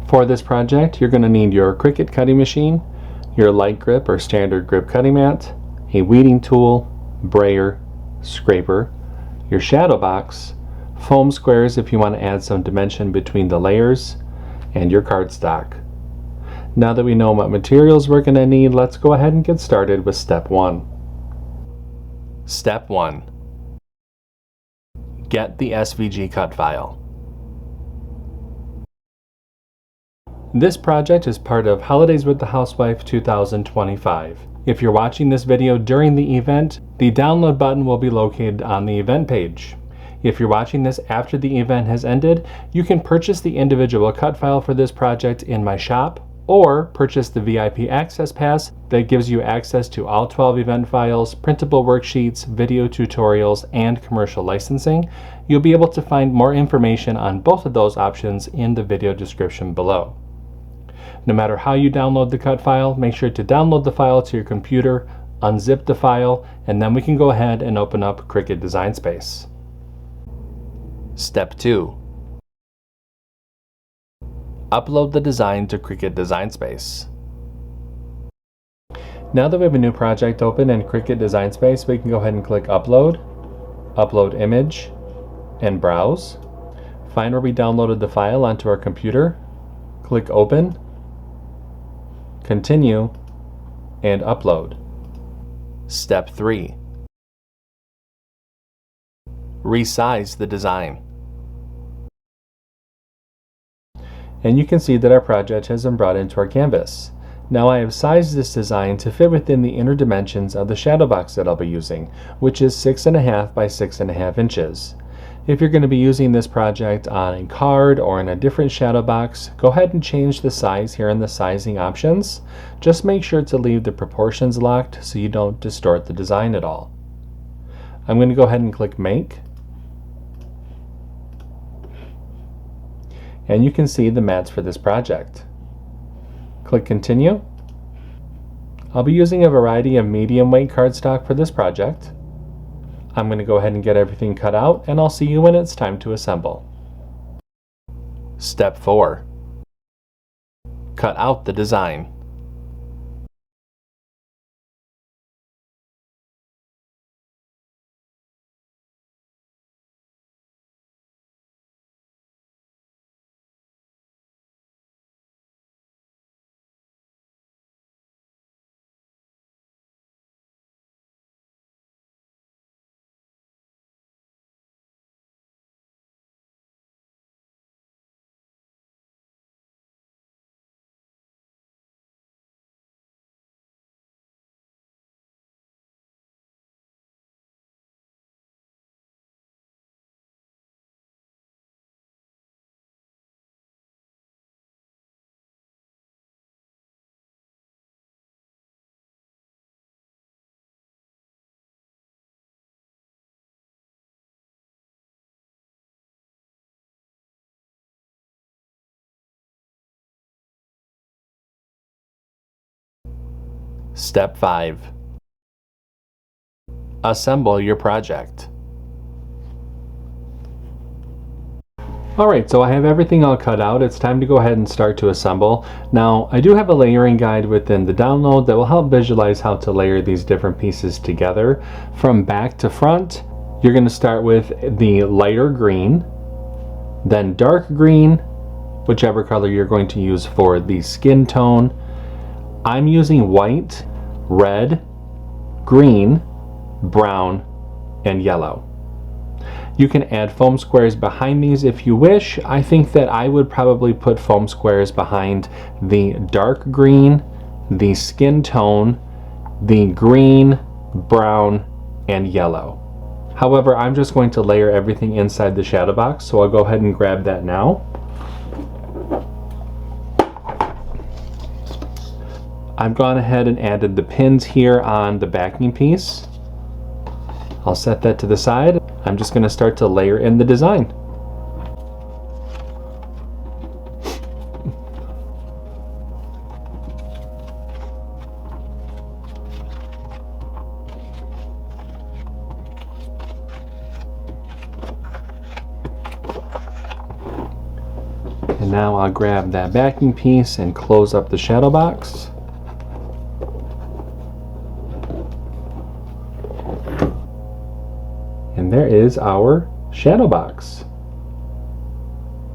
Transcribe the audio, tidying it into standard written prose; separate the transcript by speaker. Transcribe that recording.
Speaker 1: For this project, you're going to need your CRICUT cutting machine, your light grip or standard grip cutting mat, a weeding tool, brayer, scraper, your shadow box, foam squares if you want to add some dimension between the layers, and your cardstock. Now that we know what materials we're going to need, let's go ahead and get started with step 1. Step 1. Get the SVG cut file. This project is part of Holidays with the Housewife 2025. If you're watching this video during the event, the download button will be located on the event page. If you're watching this after the event has ended, you can purchase the individual cut file for this project in my shop, or purchase the VIP Access Pass that gives you access to all 12 event files, printable worksheets, video tutorials, and commercial licensing. You'll be able to find more information on both of those options in the video description below. No matter how you download the cut file, make sure to download the file to your computer, unzip the file, and then we can go ahead and open up CRICUT Design Space. Step 2. Upload the design to CRICUT Design Space. Now that we have a new project open in CRICUT Design Space, we can go ahead and click Upload, Upload Image, and Browse. Find where we downloaded the file onto our computer, click Open, Continue, and Upload. Step 3. Resize the design. And you can see that our project has been brought into our canvas. Now I have sized this design to fit within the inner dimensions of the shadow box that I'll be using, which is 6.5 by 6.5 inches. If you're going to be using this project on a card or in a different shadow box, go ahead and change the size here in the sizing options. Just make sure to leave the proportions locked so you don't distort the design at all. I'm going to go ahead and click Make. And you can see the mats for this project. Click Continue. I'll be using a variety of medium weight cardstock for this project. I'm going to go ahead and get everything cut out, and I'll see you when it's time to assemble. Step 4. Cut out the design. Step 5. Assemble your project. Alright, so I have everything all cut out. It's time to go ahead and start to assemble. Now, I do have a layering guide within the download that will help visualize how to layer these different pieces together. From back to front, you're going to start with the lighter green, then dark green, whichever color you're going to use for the skin tone. I'm using white, red, green, brown, and yellow. You can add foam squares behind these if you wish. I think that I would probably put foam squares behind the dark green, the skin tone, the green, brown, and yellow. However, I'm just going to layer everything inside the shadow box, so I'll go ahead and grab that now. I've gone ahead and added the pins here on the backing piece. I'll set that to the side. I'm just going to start to layer in the design. And now I'll grab that backing piece and close up the shadow box. And there is our shadow box.